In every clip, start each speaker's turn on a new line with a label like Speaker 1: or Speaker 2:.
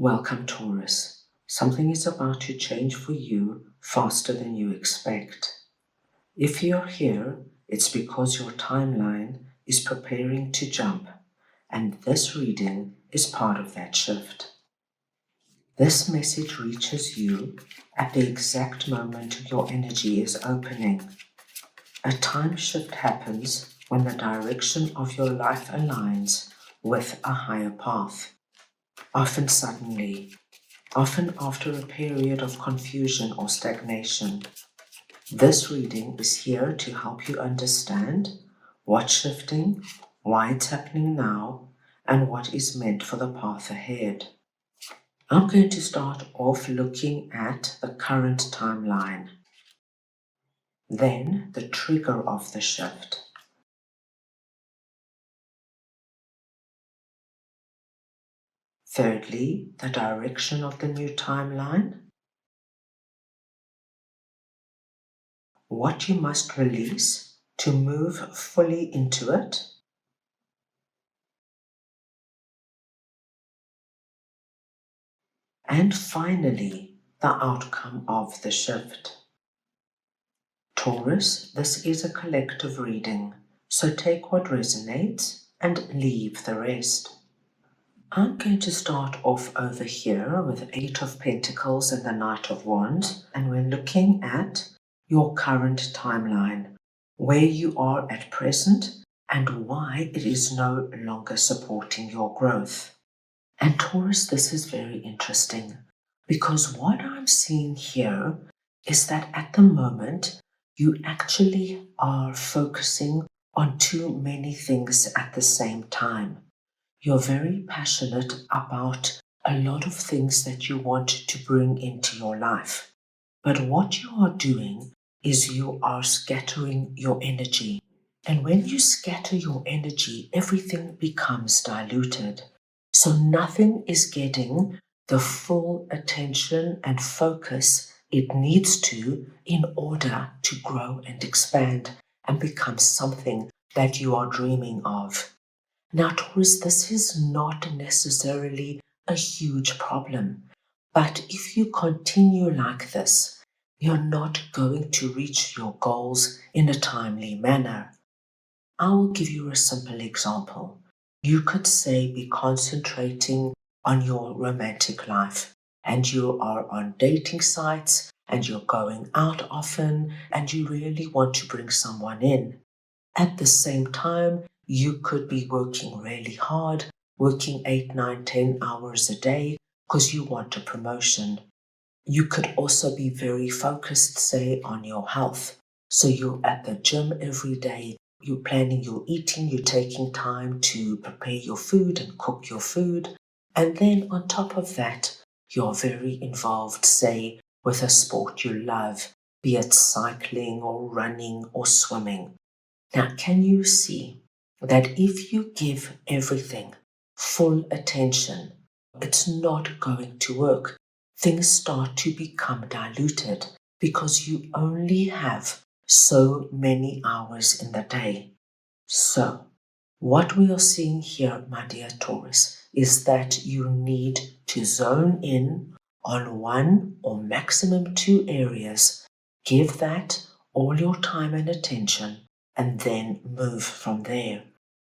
Speaker 1: Welcome, Taurus. Something is about to change for you faster than you expect. If you're here, it's because your timeline is preparing to jump, and this reading is part of that shift. This message reaches you at the exact moment your energy is opening. A time shift happens when the direction of your life aligns with a higher path, often suddenly. Often after a period of confusion or stagnation. This reading is here to help you understand what's shifting, why it's happening now, and what is meant for the path ahead. I'm going to start off looking at the current timeline, then the trigger of the shift. Thirdly, the direction of the new timeline, what you must release to move fully into it, and finally, the outcome of the shift. Taurus, this is a collective reading, so take what resonates and leave the rest. I'm going to start off over here with Eight of Pentacles and the Knight of Wands, and we're looking at your current timeline, where you are at present and why it is no longer supporting your growth. And Taurus, this is very interesting because what I'm seeing here is that at the moment you actually are focusing on too many things at the same time. You're very passionate about a lot of things that you want to bring into your life. But what you are doing is you are scattering your energy. And when you scatter your energy, everything becomes diluted. So nothing is getting the full attention and focus it needs to in order to grow and expand and become something that you are dreaming of. Now, Taurus, this is not necessarily a huge problem, but if you continue like this, you're not going to reach your goals in a timely manner. I will give you a simple example. You could say be concentrating on your romantic life, and you are on dating sites, and you're going out often, and you really want to bring someone in. At the same time, you could be working really hard, working 8, 9, 10 hours a day because you want a promotion. You could also be very focused, say, on your health. So you're at the gym every day, you're planning your eating, you're taking time to prepare your food and cook your food. And then on top of that, you're very involved, say, with a sport you love, be it cycling or running or swimming. Now, can you see that if you give everything full attention, it's not going to work? Things start to become diluted because you only have so many hours in the day. So, what we are seeing here, my dear Taurus, is that you need to zone in on one or maximum two areas. Give that all your time and attention and then move from there,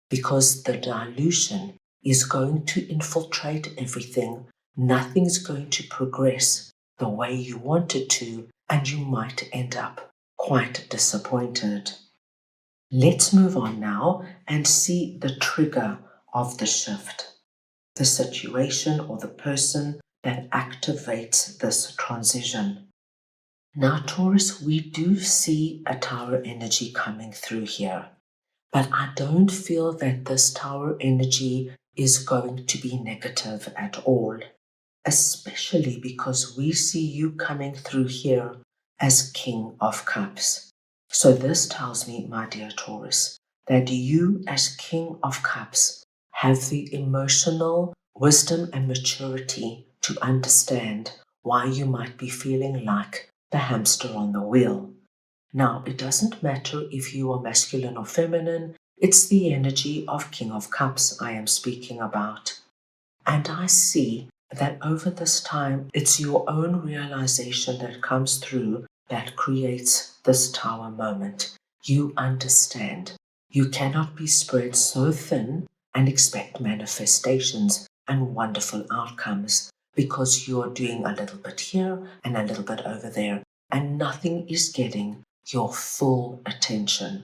Speaker 1: because the dilution is going to infiltrate everything. Nothing's going to progress the way you want it to, and you might end up quite disappointed. Let's move on now and see the trigger of the shift, the situation or the person that activates this transition. Now, Taurus, we do see a tower energy coming through here, but I don't feel that this tower energy is going to be negative at all, especially because we see you coming through here as King of Cups. So this tells me, my dear Taurus, that you as King of Cups have the emotional wisdom and maturity to understand why you might be feeling like the hamster on the wheel. Now, it doesn't matter if you are masculine or feminine, it's the energy of King of Cups I am speaking about. And I see that over this time, it's your own realization that comes through that creates this tower moment. You understand. You cannot be spread so thin and expect manifestations and wonderful outcomes because you're doing a little bit here and a little bit over there, and nothing is getting your full attention.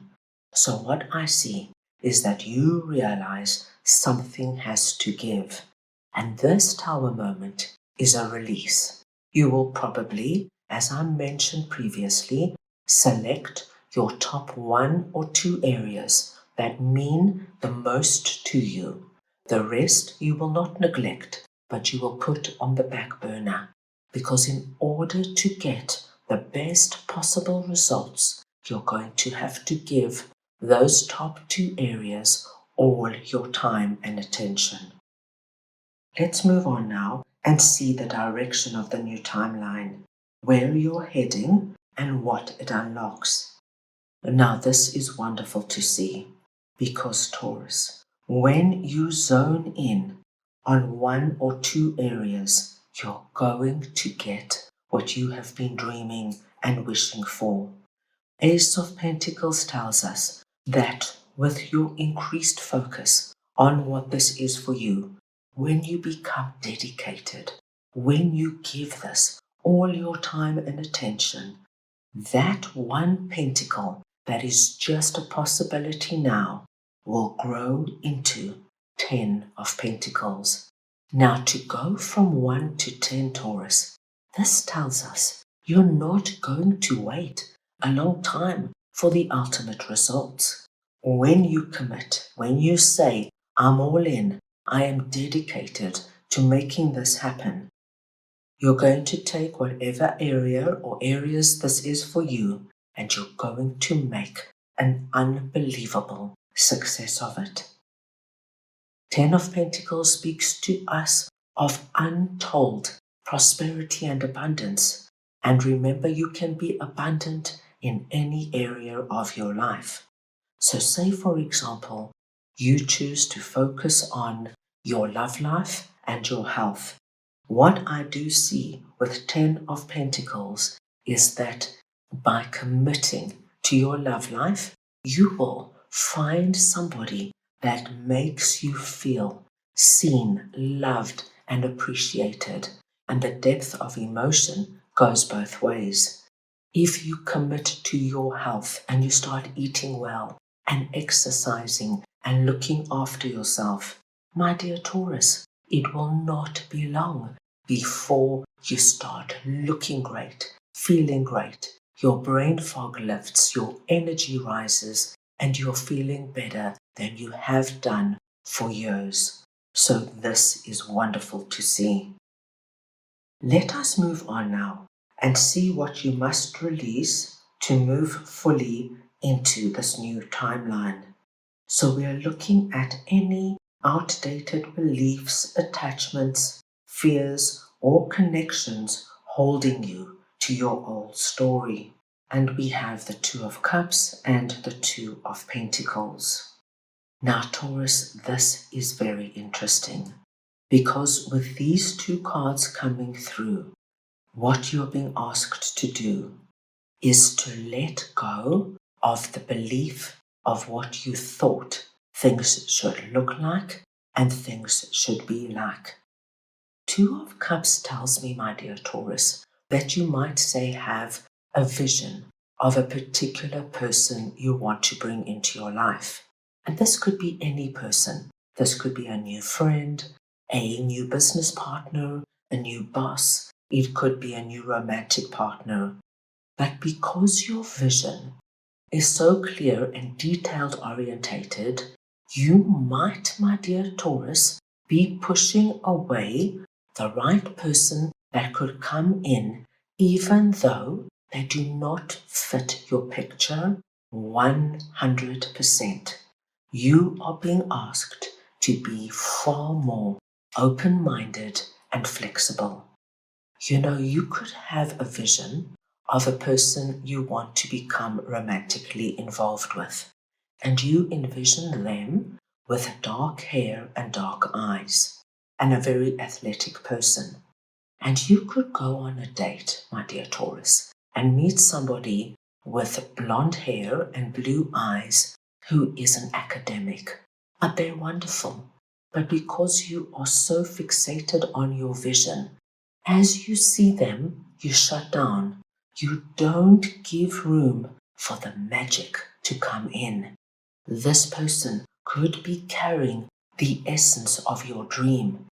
Speaker 1: So what I see is that you realize something has to give. And this tower moment is a release. You will probably, as I mentioned previously, select your top 1 or 2 areas that mean the most to you. The rest you will not neglect, but you will put on the back burner. Because in order to get the best possible results, you're going to have to give those top 2 areas all your time and attention. Let's move on now and see the direction of the new timeline, where you're heading and what it unlocks. Now this is wonderful to see because Taurus, when you zone in on 1 or 2 areas, you're going to get what you have been dreaming and wishing for. Ace of Pentacles tells us that with your increased focus on what this is for you, when you become dedicated, when you give this all your time and attention, that 1 pentacle that is just a possibility now will grow into 10 of Pentacles. Now to go from 1 to 10, Taurus, this tells us you're not going to wait a long time for the ultimate results. When you commit, when you say, I'm all in, I am dedicated to making this happen, you're going to take whatever area or areas this is for you, and you're going to make an unbelievable success of it. 10 of Pentacles speaks to us of untold prosperity and abundance. And remember, you can be abundant in any area of your life. So say, for example, you choose to focus on your love life and your health. What I do see with 10 of Pentacles is that by committing to your love life, you will find somebody that makes you feel seen, loved, and appreciated. And the depth of emotion goes both ways. If you commit to your health and you start eating well and exercising and looking after yourself, my dear Taurus, it will not be long before you start looking great, feeling great. Your brain fog lifts, your energy rises, and you're feeling better than you have done for years. So this is wonderful to see. Let us move on now and see what you must release to move fully into this new timeline. So we are looking at any outdated beliefs, attachments, fears, or connections holding you to your old story. And we have the 2 of Cups and the 2 of Pentacles. Now, Taurus, this is very interesting because with these 2 cards coming through, what you're being asked to do is to let go of the belief of what you thought things should look like and things should be like. 2 of Cups tells me, my dear Taurus, that you might say have a vision of a particular person you want to bring into your life. And this could be any person. This could be a new friend, a new business partner, a new boss. It could be a new romantic partner. But because your vision is so clear and detailed orientated, you might, my dear Taurus, be pushing away the right person that could come in, even though they do not fit your picture 100%. You are being asked to be far more open-minded and flexible. You know, you could have a vision of a person you want to become romantically involved with, and you envision them with dark hair and dark eyes. and a very athletic person. And you could go on a date, my dear Taurus, and meet somebody with blonde hair and blue eyes who is an academic. But they're wonderful. But because you are so fixated on your vision, as you see them, you shut down. You don't give room for the magic to come in. This person could be carrying the essence of your dream.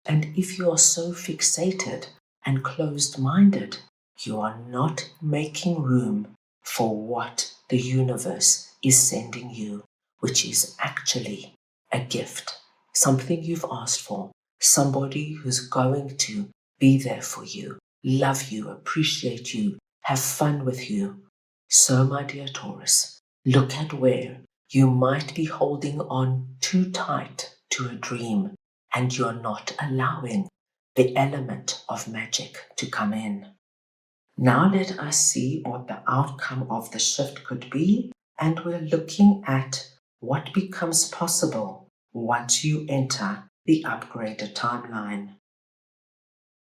Speaker 1: And if you are so fixated and closed-minded, you are not making room for what the universe is sending you, which is actually a gift, something you've asked for, somebody who's going to be there for you, love you, appreciate you, have fun with you. So, my dear Taurus, look at where you might be holding on too tight to a dream and you're not allowing the element of magic to come in. Now let us see what the outcome of the shift could be, and we're looking at what becomes possible once you enter the upgraded timeline.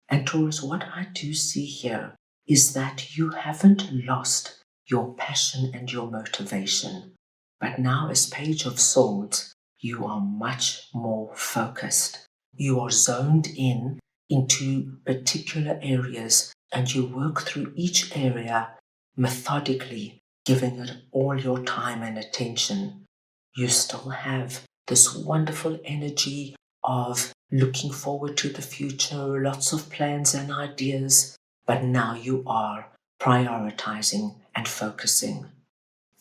Speaker 1: And Taurus, what I do see here is that you haven't lost your passion and your motivation, but now as Page of Swords, you are much more focused. You are zoned in into particular areas and you work through each area methodically, giving it all your time and attention. You still have this wonderful energy of looking forward to the future, lots of plans and ideas, but now you are prioritizing and focusing.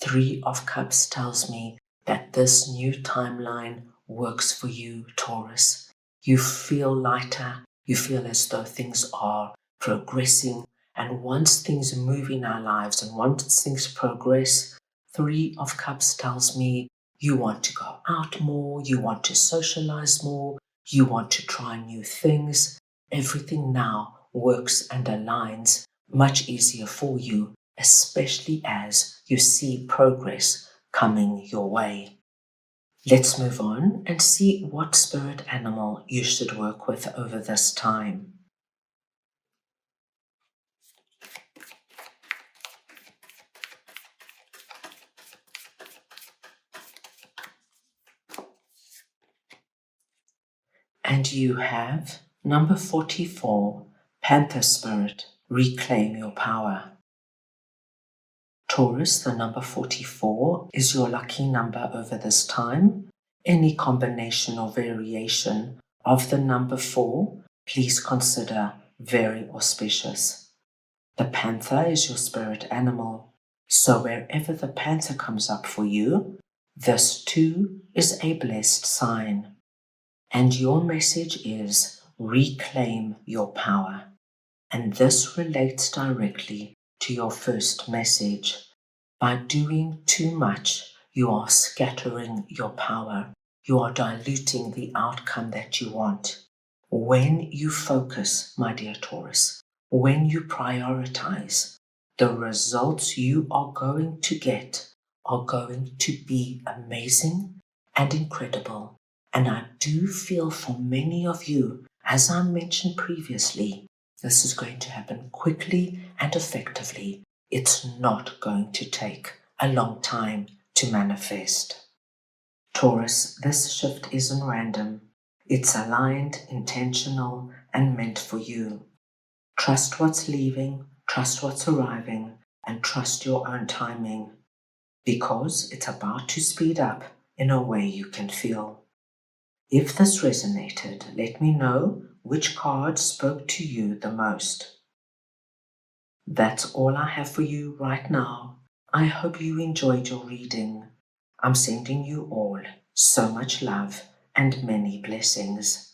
Speaker 1: 3 of Cups tells me that this new timeline works for you, Taurus. You feel lighter, you feel as though things are progressing, and once things move in our lives and once things progress, 3 of Cups tells me you want to go out more, you want to socialize more, you want to try new things. Everything now works and aligns much easier for you, especially as you see progress coming your way. Let's move on and see what spirit animal you should work with over this time. And you have number 44, Panther Spirit, reclaim your power. Taurus, the number 44 is your lucky number over this time. Any combination or variation of the number 4, please consider very auspicious. The panther is your spirit animal, so wherever the panther comes up for you, this too is a blessed sign. And your message is reclaim your power. And this relates directly to your first message. By doing too much, you are scattering your power. You are diluting the outcome that you want. When you focus, my dear Taurus, when you prioritize, the results you are going to get are going to be amazing and incredible. And I do feel for many of you, as I mentioned previously, this is going to happen quickly and effectively. It's not going to take a long time to manifest. Taurus, this shift isn't random. It's aligned, intentional, and meant for you. Trust what's leaving, trust what's arriving, and trust your own timing, because it's about to speed up in a way you can feel. If this resonated, let me know which card spoke to you the most. That's all I have for you right now. I hope you enjoyed your reading. I'm sending you all so much love and many blessings.